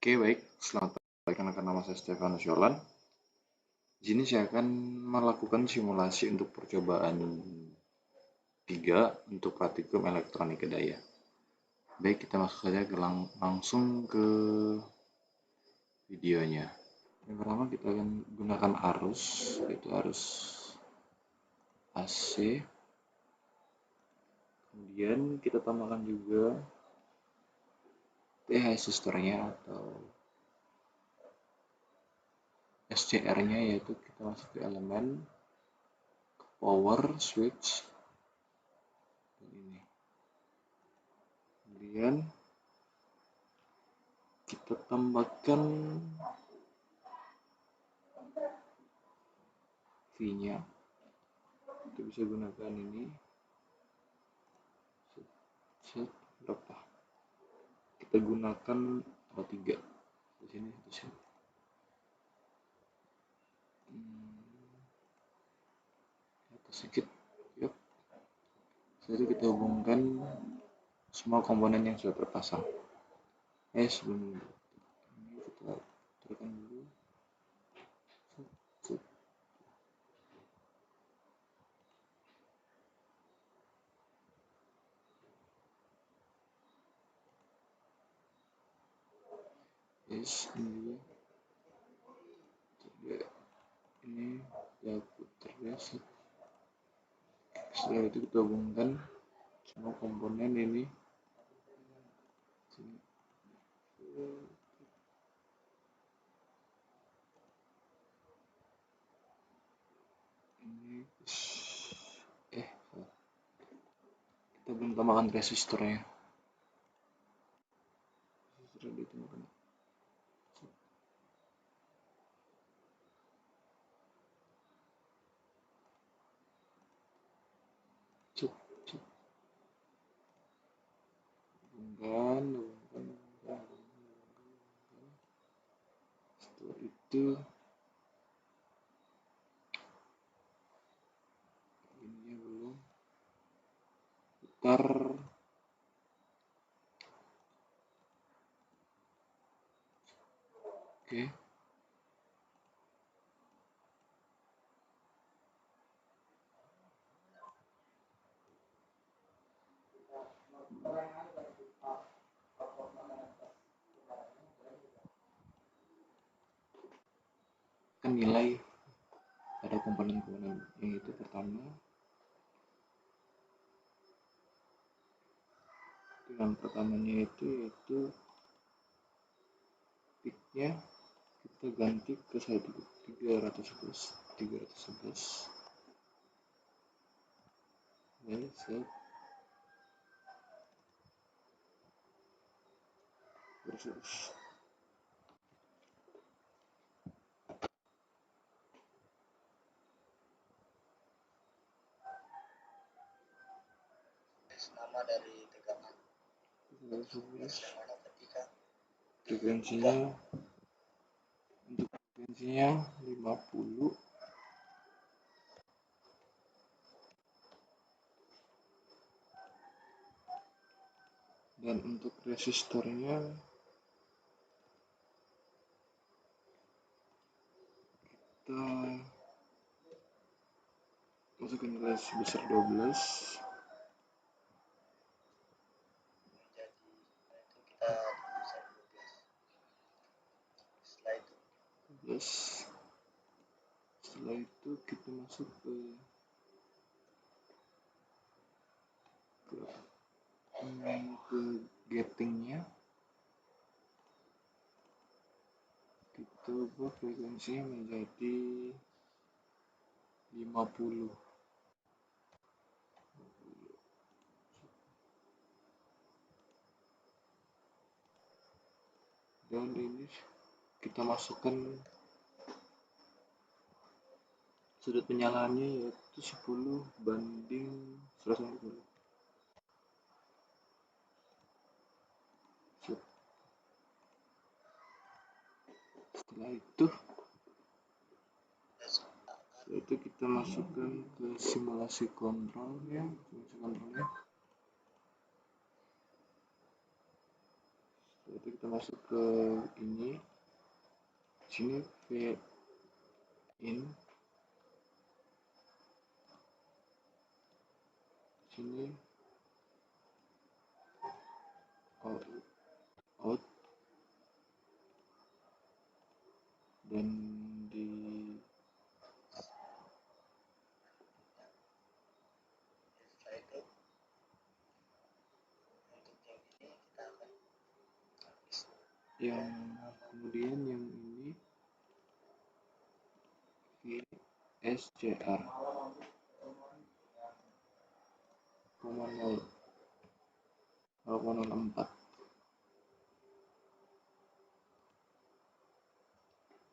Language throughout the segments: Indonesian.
Oke, baik. Selamat pagi, nama saya Stefanus Yolan. Di sini saya akan melakukan simulasi untuk percobaan 3 untuk praktikum elektronika daya. Baik, kita masuk saja langsung ke videonya. Yang pertama kita akan gunakan arus, yaitu arus AC. Kemudian kita tambahkan juga resistornya atau SCR-nya, yaitu kita masuk ke elemen power switch ini. Kemudian kita tambahkan V-nya. Kita bisa gunakan ini. Berapa? Kita gunakan 3 di sini. Atas sedikit. Yuk. Jadi kita hubungkan semua komponen yang sudah terpasang. Sebelum ini kita tekan dulu. Ini ya putar biasa. Setelah itu kita hubungkan semua komponen ini. Kita belum tambahkan resistornya. Setelah itu ini belum putar. Oke. Nilai pada komponen-komponen yang itu. Pertama, dengan pertamanya yaitu peak-nya kita ganti ke 311. Versus nama dari tegangan frekuensinya 50. Dan untuk resistornya kita masukkan nilai sebesar 12. Setelah itu kita masuk ke gatingnya. Kita ubah frekuensinya menjadi 50. Dan ini kita masukkan sudut penyalaannya yaitu 10/150. Setelah itu kita masukkan ke simulasi kontrolnya. Setelah itu kita kita masuk ke ini, sini V in, sini out, dan di Setelah itu untuk yang ini kita akan yang kemudian yang ini VSCR 0,04.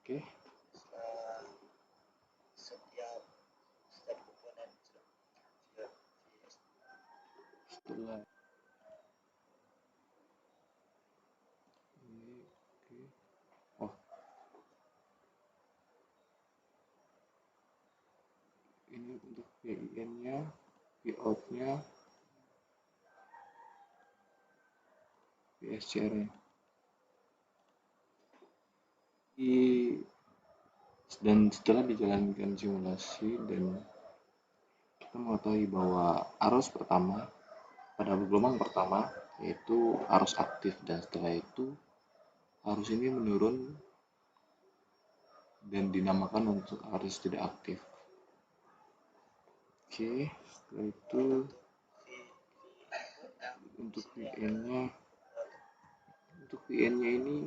Oke, setelah setiap komponen sudah setelah ini, oke. Oh, ini untuk VIN nya, Vout nya, VSCR nya. Dan setelah dijalankan simulasi dan kita mengetahui bahwa arus pertama pada gelombang pertama yaitu arus aktif, dan setelah itu arus ini menurun dan dinamakan untuk arus tidak aktif. Oke, setelah itu untuk VN-nya ini,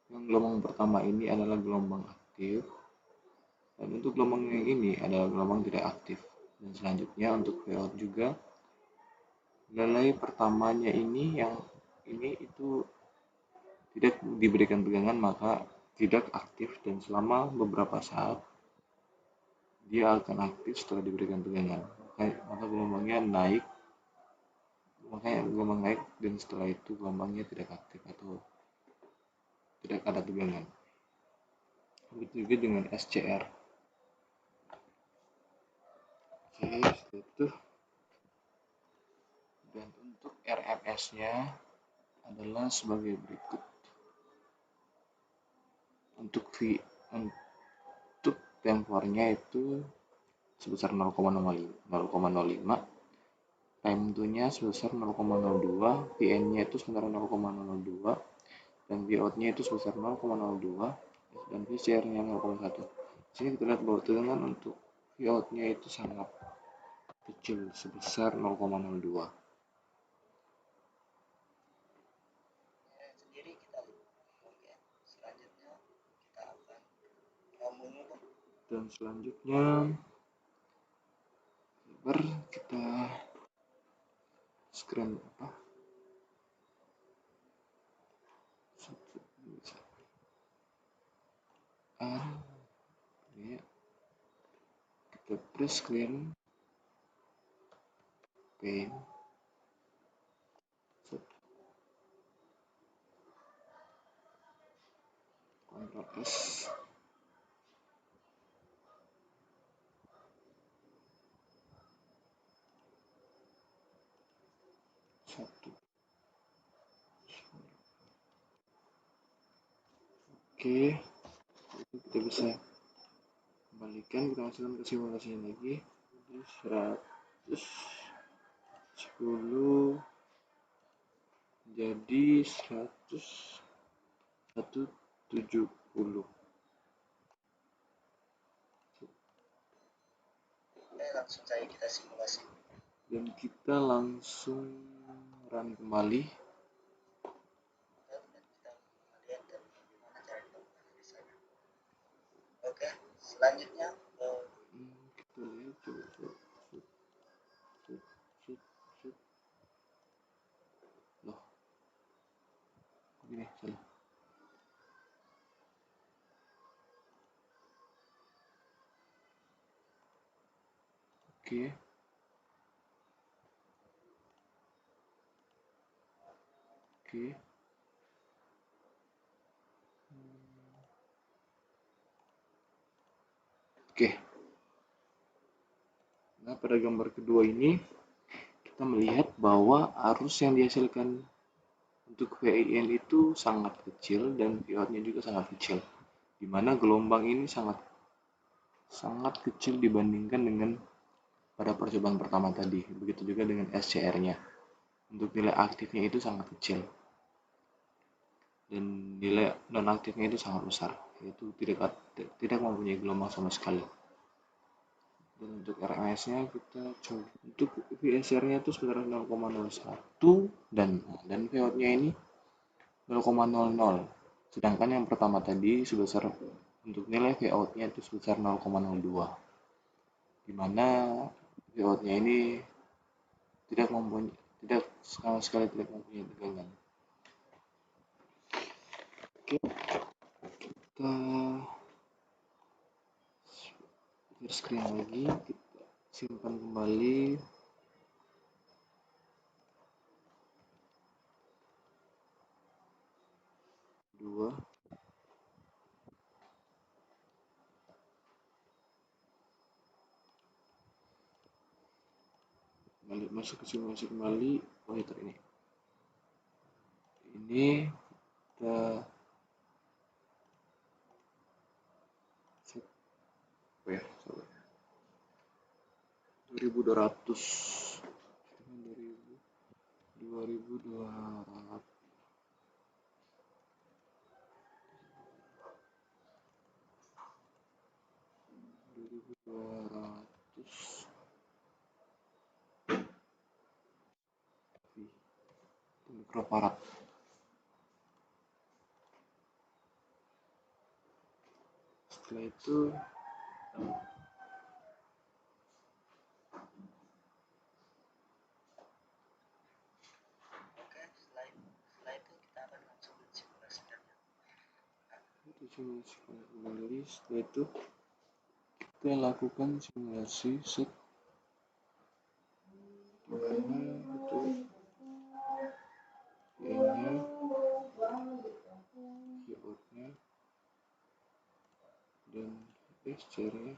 yang gelombang pertama ini adalah gelombang aktif, dan untuk gelombang yang ini adalah gelombang tidak aktif. Dan selanjutnya untuk Vout juga, nilai pertamanya ini yang ini itu tidak diberikan tegangan, maka tidak aktif, dan selama beberapa saat dia akan aktif setelah diberikan tegangan. Maka gelombangnya naik, makanya gelombang naik, dan setelah itu gelombangnya tidak aktif atau tidak ada tegangan. Begitu juga dengan SCR. Oke, setelah itu, dan untuk RMS-nya adalah sebagai berikut. Untuk tempornya itu sebesar 0,05, time to-nya sebesar 0,02, VN-nya itu sebesar 0,02, dan Vout-nya itu sebesar 0,02, dan VCR-nya 0,1. Sini kita lihat bahwa tegangan untuk Vout-nya itu sangat kecil, sebesar 0,02. sendiri kita lihat. Oke, selanjutnya kita akan mengukur. Dan selanjutnya kita screen apa? Ya, kita press screen pane, Ctrl S, satu. Oke, kita bisa kembalikan, kita masukkan ke simulasinya lagi. Jadi 110 jadi 170. Langsung saja kita simulasi. Dan kita langsung run kembali. Oke, selanjutnya Kita lihat coba. Loh, begini salah. Oke. Oke. Nah, pada gambar kedua ini kita melihat bahwa arus yang dihasilkan Untuk VIN itu sangat kecil dan Vout-nya juga sangat kecil, di mana gelombang ini sangat sangat kecil dibandingkan dengan pada percobaan pertama tadi. Begitu juga dengan SCR-nya. Untuk nilai aktifnya itu sangat kecil dan nilai non aktifnya itu sangat besar, yaitu tidak mempunyai gelombang sama sekali. Dan untuk RMS-nya kita coba, untuk VSR-nya itu sekitar 0,01 dan VO-nya ini 0,00. Sedangkan yang pertama tadi sebesar untuk nilai VO-nya itu sebesar 0,02, di mana VO-nya ini tidak sama sekali tidak mempunyai tegangan. Oke, kita share screen lagi, kita simpan kembali. Dua, masuk ke simulasi kembali monitor ini kita set ya 2200 2200 mikrofarad. Setelah itu kita akan langsung mensimulasikannya. kembali. Setelah itu kita lakukan simulasi set dimana itu V-nya, V-outnya dan SCR-nya.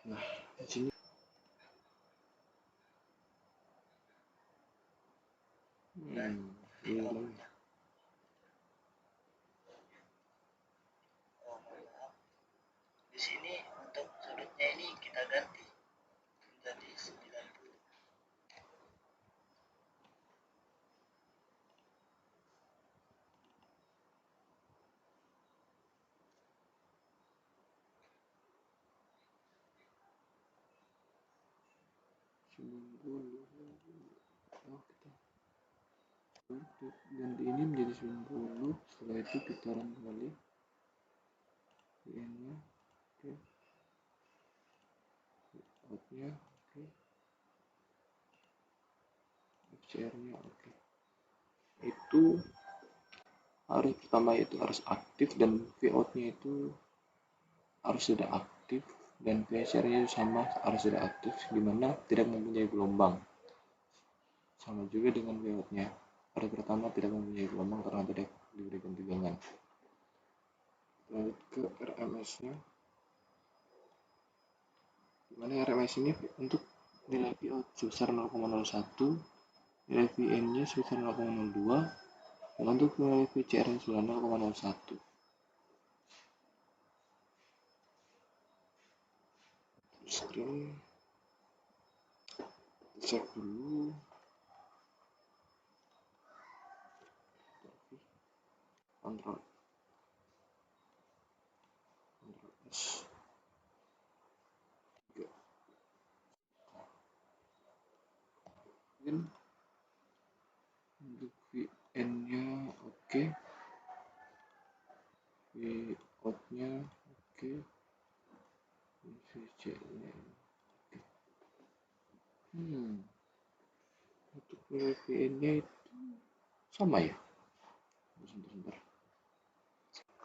Nah, di sini hilang. Di sini untuk sudutnya ini kita ganti menjadi 90. Ganti ini menjadi 90. Setelah itu kita run kembali VN-nya, oke, outnya oke, FCR-nya oke. Itu harus pertama itu harus aktif dan VOUT-nya itu harus tidak aktif dan VCR-nya sama harus tidak aktif, dimana tidak mempunyai gelombang. Sama juga dengan VOUT-nya. Hari pertama tidak mempunyai gelombang karena tidak diberikan tegangan. Lanjut ke RMS-nya, dimana RMS ini untuk nilai VOUT sebesar 0,01, nilai VN-nya sebesar 0,02, dan untuk nilai VCR-nya sebesar 0,01. Screen cek dulu. Kontrol S. Untuk VN-nya oke, VOUT-nya oke, VC-nya oke. Untuk nilai VN-nya itu sama ya? Sebentar.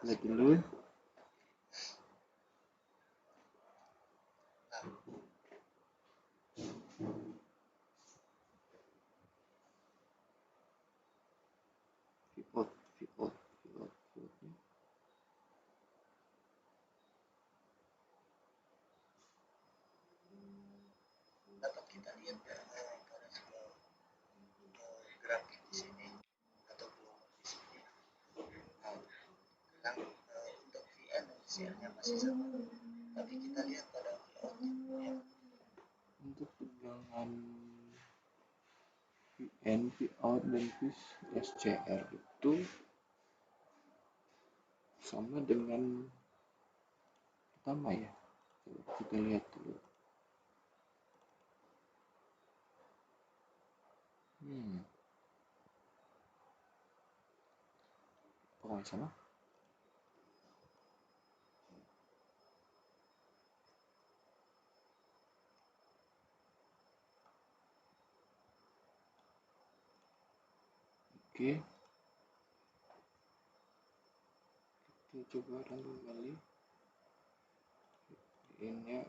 Lihat dulu. VOUT, VOUT-nya. Dapat kita lihat ya pada sebuah grafik di sini. memang untuk VN dan VCR-nya masih sama, tapi kita lihat pada layoutnya ya. Untuk tegangan VN, Vout, dan VSCR itu sama dengan pertama ya. Coba kita lihat dulu. Apakah sama? Oke, kita coba run kembali. VN-nya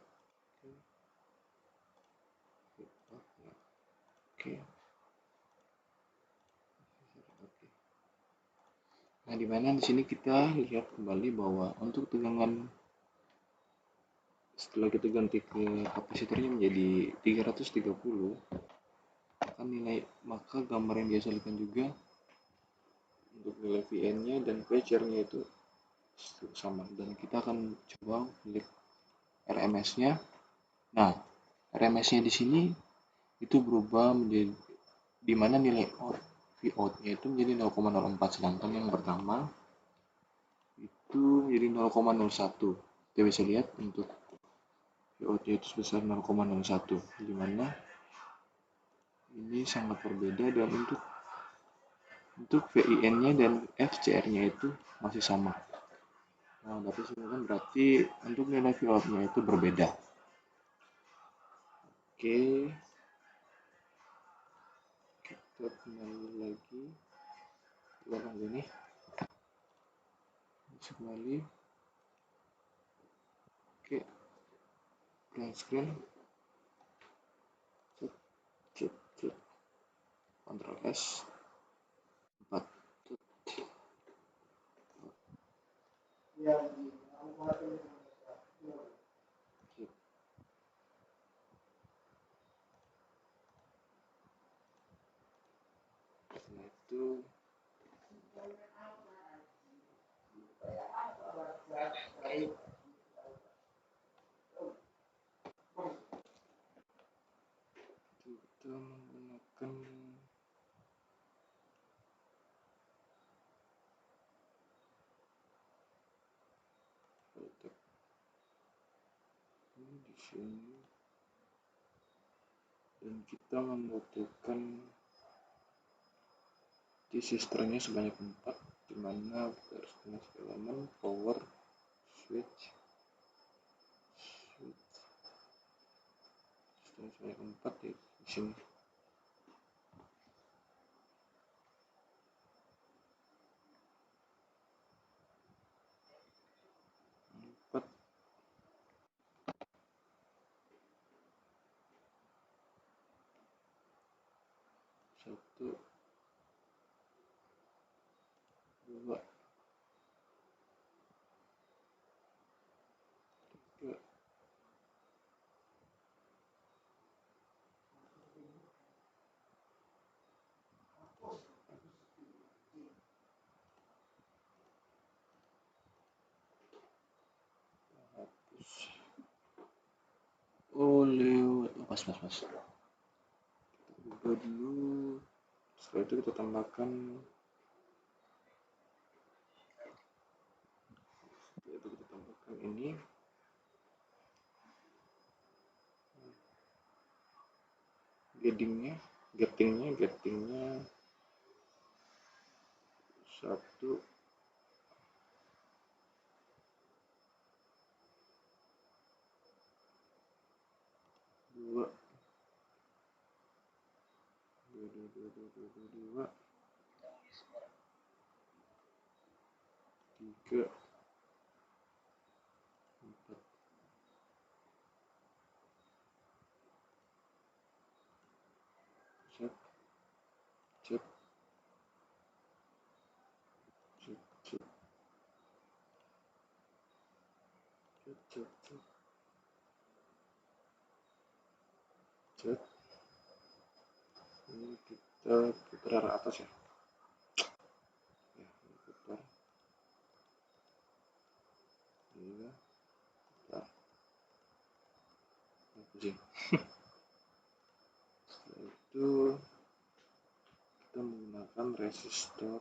oke. Nah, di mana di sini kita lihat kembali bahwa untuk tegangan setelah kita ganti ke kapasitornya menjadi 330, maka gambar yang dihasilkan juga untuk nilai VN-nya dan VCR-nya itu sama, dan kita akan coba klik RMS-nya. Nah, RMS-nya di sini itu berubah menjadi di mana nilai Vout-nya itu menjadi 0,04, sedangkan yang pertama itu menjadi 0,01. Kita bisa lihat untuk Vout-nya itu sebesar 0,01, di mana ini sangat berbeda, dan untuk VIN-nya dan FCR-nya itu masih sama. Nah, berarti untuk nilai Vout-nya itu berbeda. Oke, kita kembali lagi. Ulang ini. Kembali. Oke, blank screen. Ctrl S. 4. Setelah itu kita menggunakan ini di sini, dan kita membutuhkan resistornya sebanyak 4, di mana bersenas elemen power switch sebanyak 4 di sini. 4, 1, 2, 3, hapus. Lewat. Pas. Kita ubah dulu. Setelah itu kita tambahkan ini. Gettingnya 1, 2, 3, 4. Cek, cek, cek, cek, cek, cek, cek, cek. Ini kita putar arah atas ya. Putar. Pusing. Setelah itu kita menggunakan resistor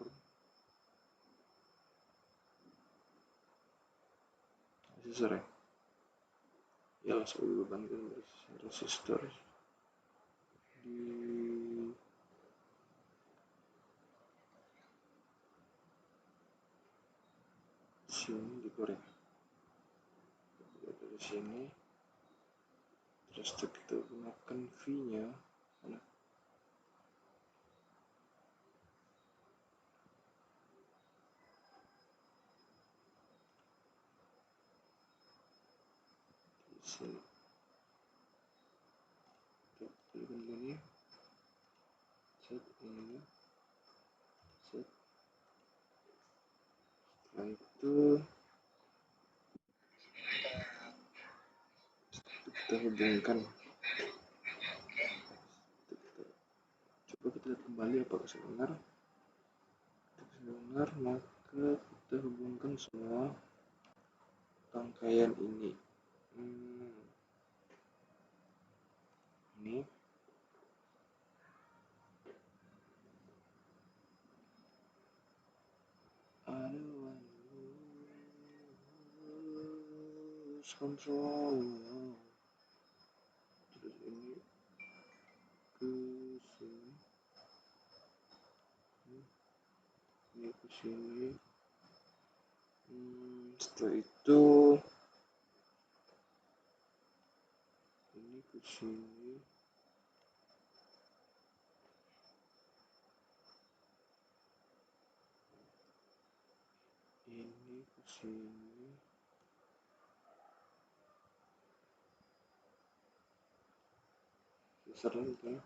ya saya bebankan resistor di sini, digoreng dari sini, terus kita gunakan V nya di sini, kita pilihkan ini, set ini, set. Setelah itu kita hubungkan, coba kita lihat kembali apakah saya dengar, maka kita hubungkan semua rangkaian ini. Ini control, terus ini ke sini, ini ke sini. Setelah itu ini ke sini, ini ke sini, selesai itu ya.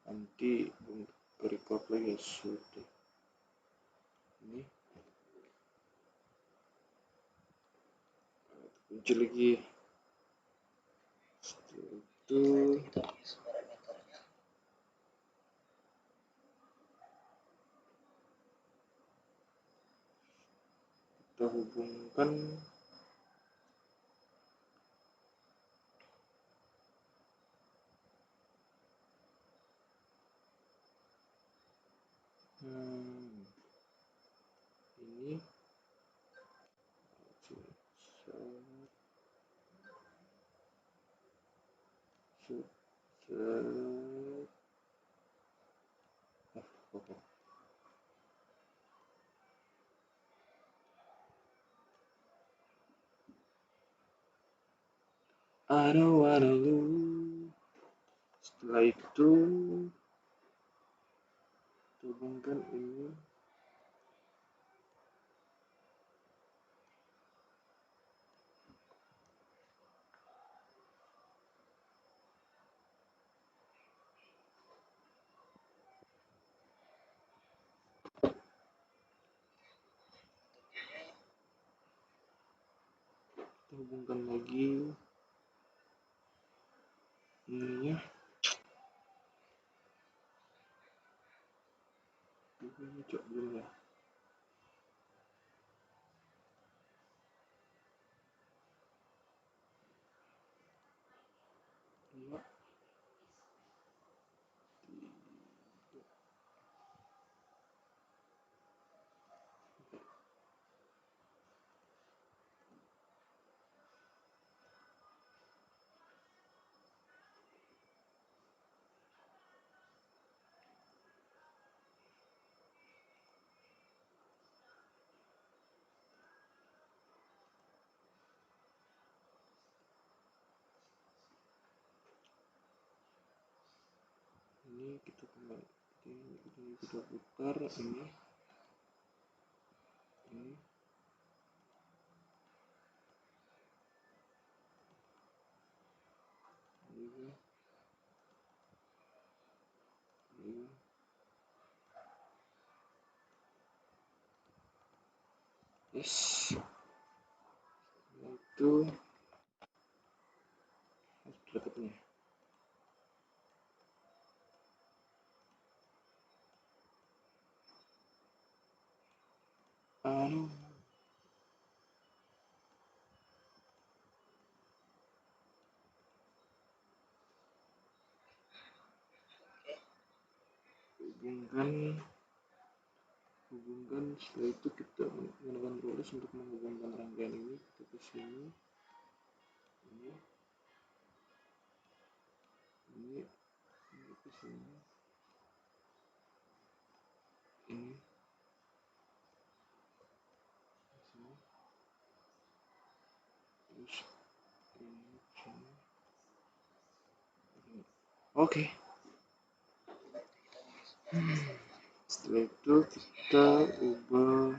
Nanti untuk record lagi ya sudah. Ini kunci lagi. Setelah itu kita isi parameternya. kita hubungkan ini I don't wanna lose. Setelah itu hubungkan ini, kita hubungkan lagi ininya. Ini cok belum ya. Dua, tiga. Ini kita kembali, ini kita putar ini, ini ini. Yes, itu berikutnya. hubungkan. Setelah itu kita menggunakan rules untuk menghubungkan rangkaian ini. Kita ke sini, ini ke sini, ini ke sini, terus ini ke sini, ini. Oke. Setelah itu kita ubah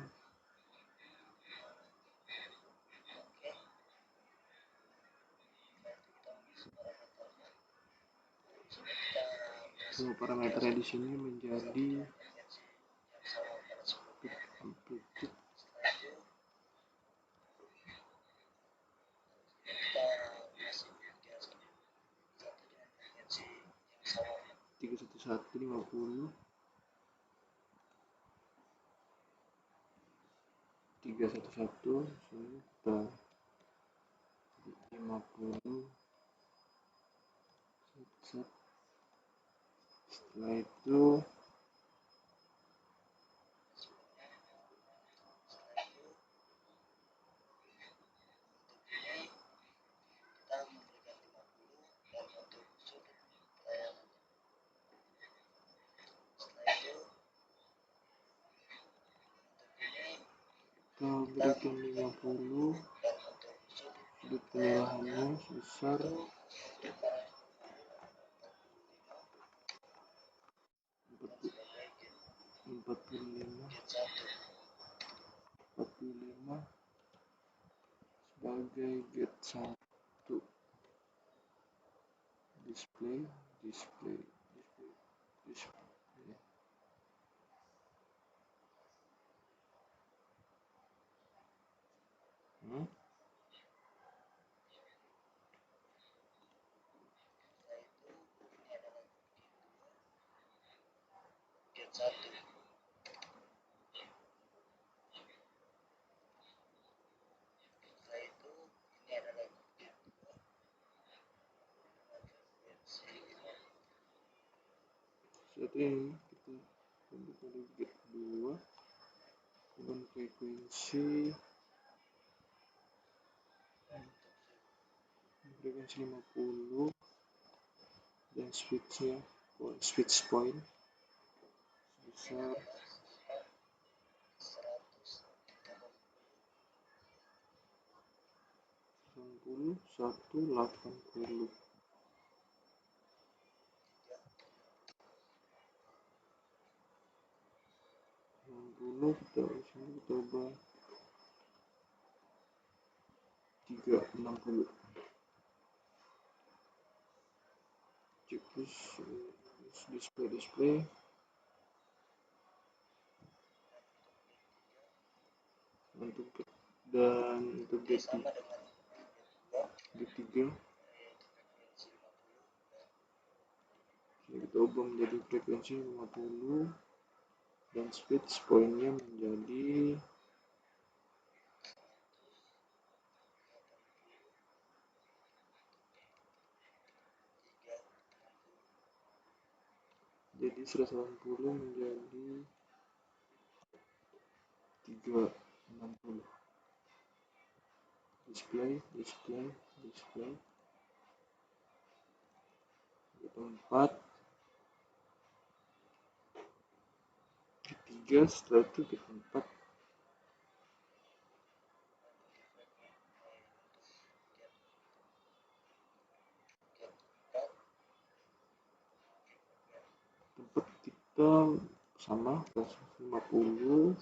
semua parameternya di sini menjadi amplitude. Tiga satu 50, 311 sini kita 50 set. Setelah itu kita berikan 50, sudut penyerahannya sebesar 45 sebagai get 1. display saat ini kita kembali get 2 dengan frekuensi 50 dan switch point sebesar 180. Kita sini kita ubah 360. Cyclus display untuk dan untuk get 3 ini kita ubah menjadi frekuensi 50 dan switch pointnya menjadi jadi 180 menjadi 360. display tempat ketiga. Setelah itu ke tempat kita sama 150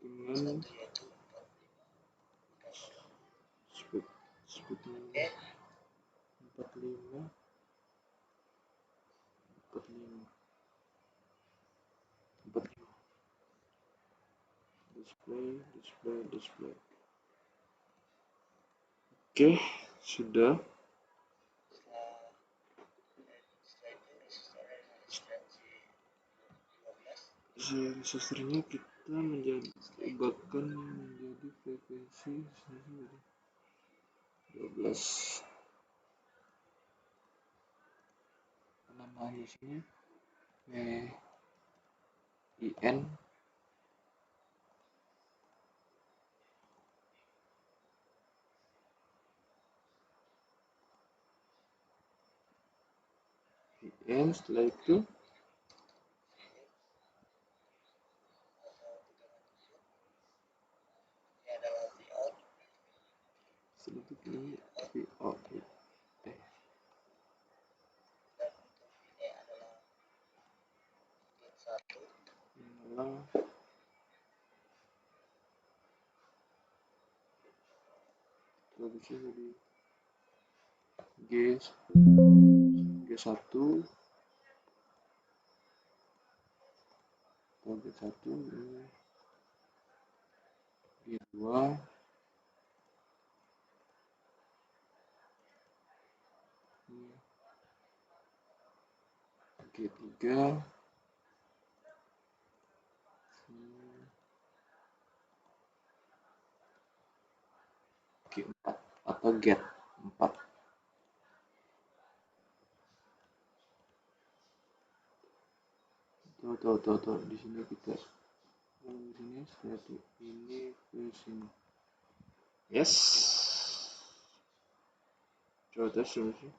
dengan speednya 45 display. Oke, sudah. Resisternya kita ubahkan menjadi frekuensi 12, 16 nama isinya VIN setelah itu ini adalah layout pilih VOUT dan untuk ini adalah get 1 ulang bisa jadi G1 atau G1 ini G2 ini G3 ini G4 atau get 4. Tuh di sini kita di sini setelah itu ini ke sini. Yes, coba tes dulu sih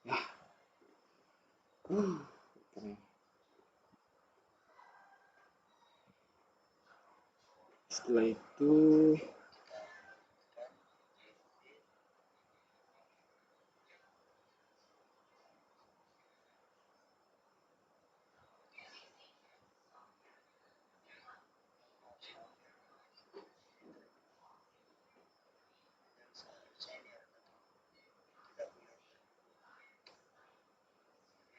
ya. Keren. Setelah itu seharusnya ini adalah tidak boleh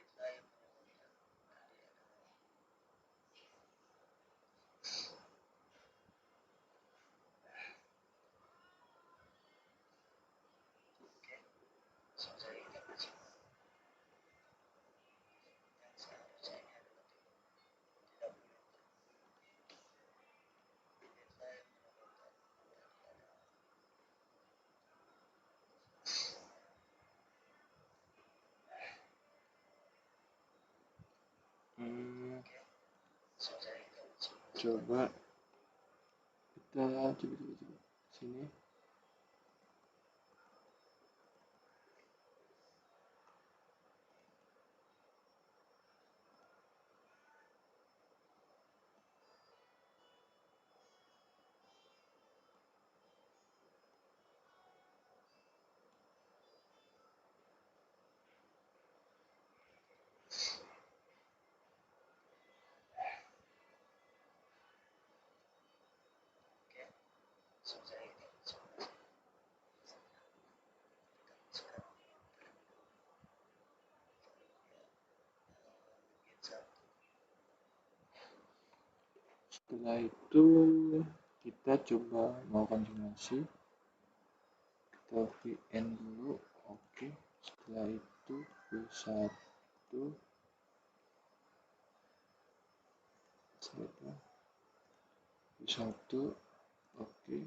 kita yang menyebutkan tadi adalah oke selesai kita baca yang seharusnya ini adalah tidak boleh kita yang menyebutkan tadi adalah oke selesai kita baca coba kita coba sini oke selesai kita baca sekarang get 1 setelah itu kita coba mau konfirmasi kita VN dulu. Oke, setelah itu V1 V1 oke,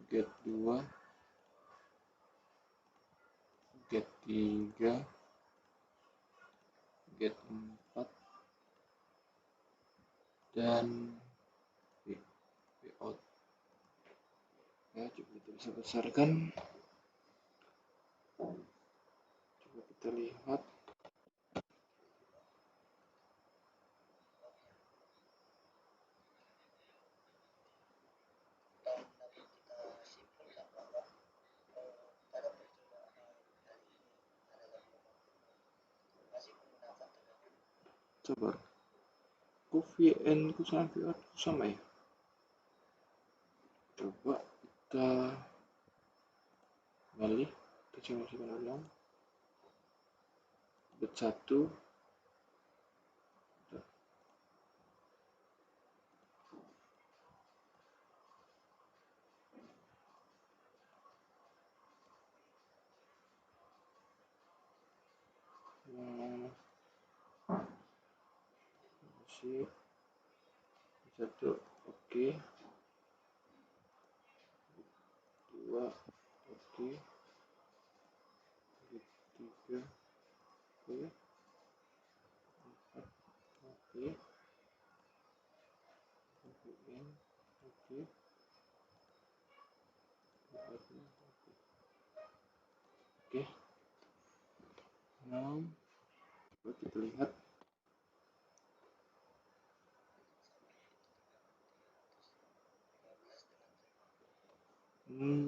get 2 get 3 get 4 dan out ya. Coba kita bisa besarkan, coba kita lihat dan nanti kita simpulkan bahwa pada percobaan kali ini adalah masih menggunakan tegangan coba kok VN ku sama VOUT sama ya. Coba kita balik, kita simulasikan ulang bed 1 masih 1 oke, 2 oke, 3 Oke, oke, VN, oke, oke. Nah, coba kita lihat.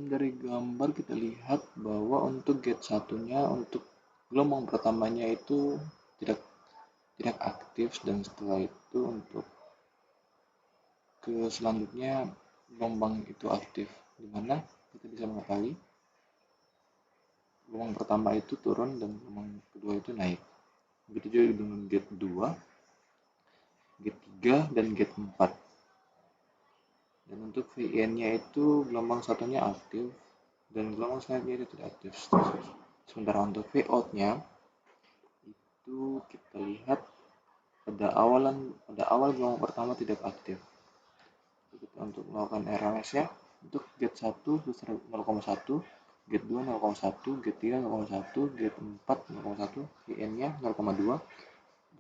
Dari gambar kita lihat bahwa untuk gate satunya, untuk gelombang pertamanya itu tidak tidak aktif, dan setelah itu untuk ke selanjutnya gelombang itu aktif, dimana kita bisa mengetahui gelombang pertama itu turun dan gelombang kedua itu naik. Begitu juga dengan gate 2, gate 3, dan gate 4. Dan untuk VN-nya itu gelombang satunya aktif dan gelombang selanjutnya itu tidak aktif. Sementara untuk Vout-nya itu kita lihat pada awal gelombang pertama tidak aktif. Kita untuk melakukan RMS-nya, untuk gate 1 besar 0,1, gate 2 0,1, gate 3 0,1, gate 4 0,1, VN-nya 0,2,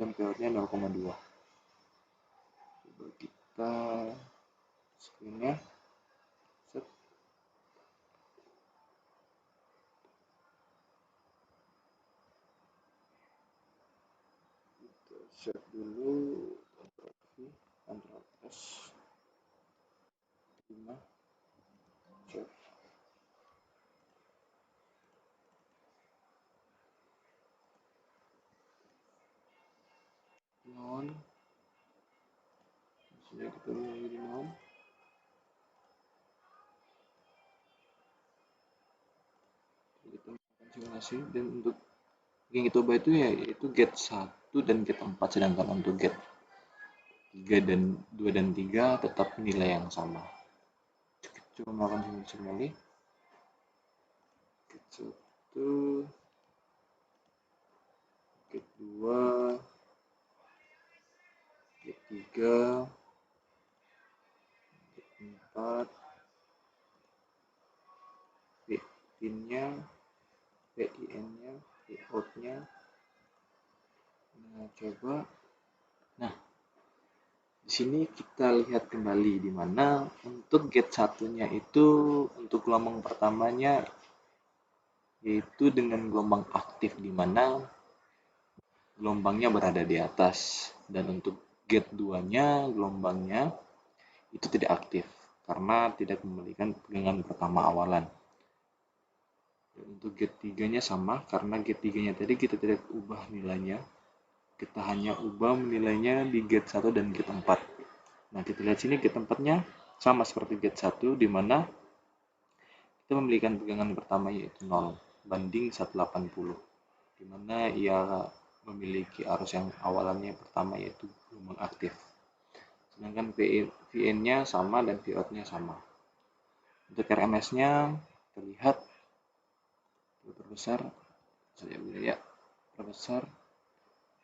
dan Vout-nya 0,2. Coba kita screen-nya. Set. Kita set dulu, Ctrl V, Ctrl S, 5, save. Non, sini kita mulai di non. Kita melakukan simulasi, dan untuk yang kita ubah itu ya itu gate 1 dan gate 4, sedangkan untuk gate 3 dan 2 dan 3 tetap nilai yang sama. Coba melakukan simulasi kembali. Gate 1, gate 2, gate 3, gate 4, VIN-nya, VIN-nya, Vout-nya. Nah, coba. Nah, di sini kita lihat kembali di mana untuk gate satunya itu untuk gelombang pertamanya yaitu dengan gelombang aktif, di mana gelombangnya berada di atas, dan untuk gate 2-nya gelombangnya itu tidak aktif karena tidak memberikan pegangan pertama awalan. Dan untuk gate 3-nya sama, karena gate 3-nya tadi kita tidak ubah nilainya, kita hanya ubah nilainya di gate 1 dan gate 4. Nah, kita lihat sini gate 4-nya sama seperti gate 1, di mana kita memberikan pegangan pertama yaitu 0 banding 180, di mana ia memiliki arus yang awalannya pertama yaitu gelombang aktif. Sedangkan VN-nya sama dan Vout-nya sama. Untuk RMS-nya terlihat perbesar, saya bilang ya, perbesar.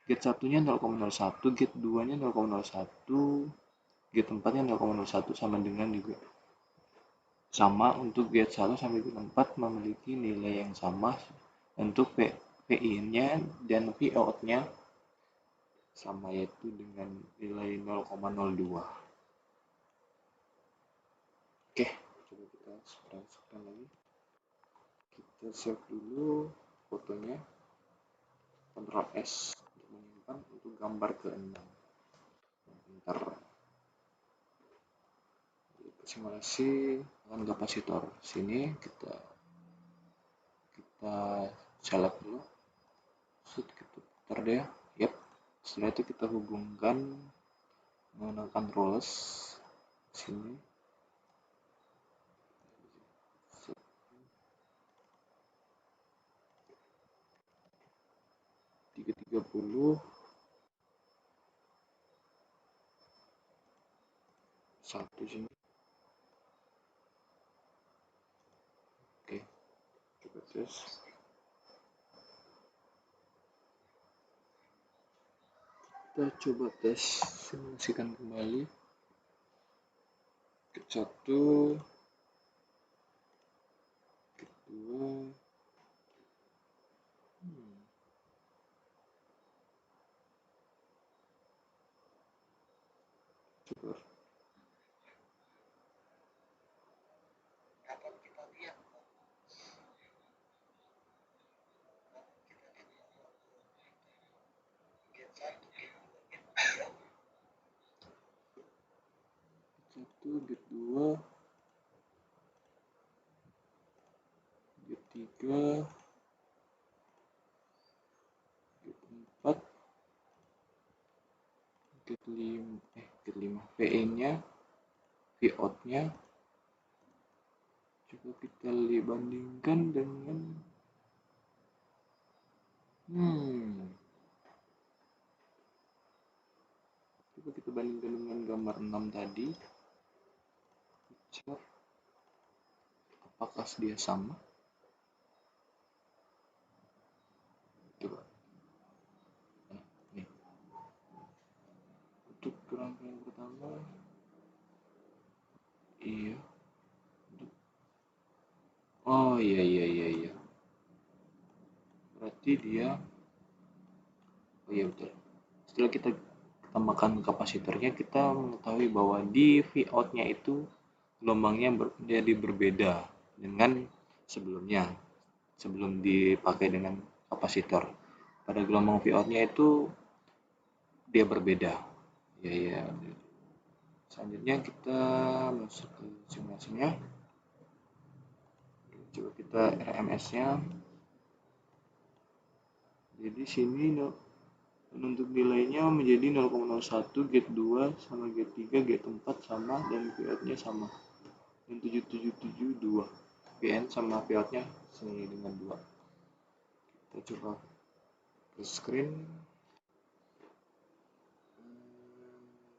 Gate 1-nya 0,01, gate 2-nya 0,01, gate 4-nya 0,01, sama dengan juga sama untuk gate 1 sampai gate 4 memiliki nilai yang sama. Untuk VIN-nya dan Vout-nya sama, yaitu dengan nilai 0,02. Oke, coba kita scroll lagi. Kita save dulu fotonya, Ctrl S untuk menyimpan untuk gambar ke-6. Ntar simulasi dengan kapasitor. Sini kita select dulu, kita putar dia. Yap. Setelah itu kita hubungkan menggunakan rules sini. 330 satu sini. Oke, coba tes. Kita coba tes, simulasikan kembali. Gate 1, gate 2. syukur. Dapat kita lihat gen 1, gen 2, gen 3. 1, get 2, get 3, get 4, get 5, VE-nya, Vout-nya. Coba kita bandingkan dengan coba kita bandingkan dengan gambar 6 tadi. Cek apakah dia sama. Coba nih, untuk rangkaian pertama iya, oh iya, berarti dia, oh iya betul, setelah kita tambahkan kapasitornya, kita mengetahui bahwa di Vout-nya itu gelombangnya menjadi berbeda dengan sebelumnya, sebelum dipakai dengan kapasitor. Pada gelombang Vout-nya itu dia berbeda. Ya. Selanjutnya kita masuk ke simulasinya. Coba kita RMS-nya. Jadi sini untuk nilainya menjadi 0,01, get 2 sama get 3, get 4 sama, dan Vout-nya sama. Dan 7772. VN sama Vout-nya senilai dengan 2. Kita coba ke screen.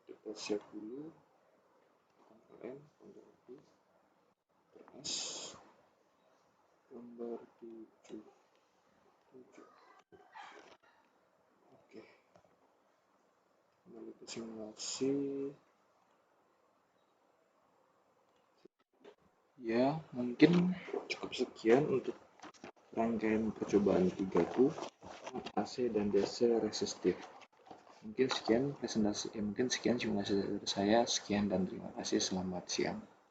Kita save dulu. Ctrl N, Ctrl V, Ctrl S, gambar 7. Oke, kembali ke simulasi. Ya, mungkin cukup sekian untuk rangkaian percobaan 3ku, AC dan DC resistif. Mungkin sekian presentasi, mungkin sekian simulasi dari saya. Sekian dan terima kasih. Selamat siang.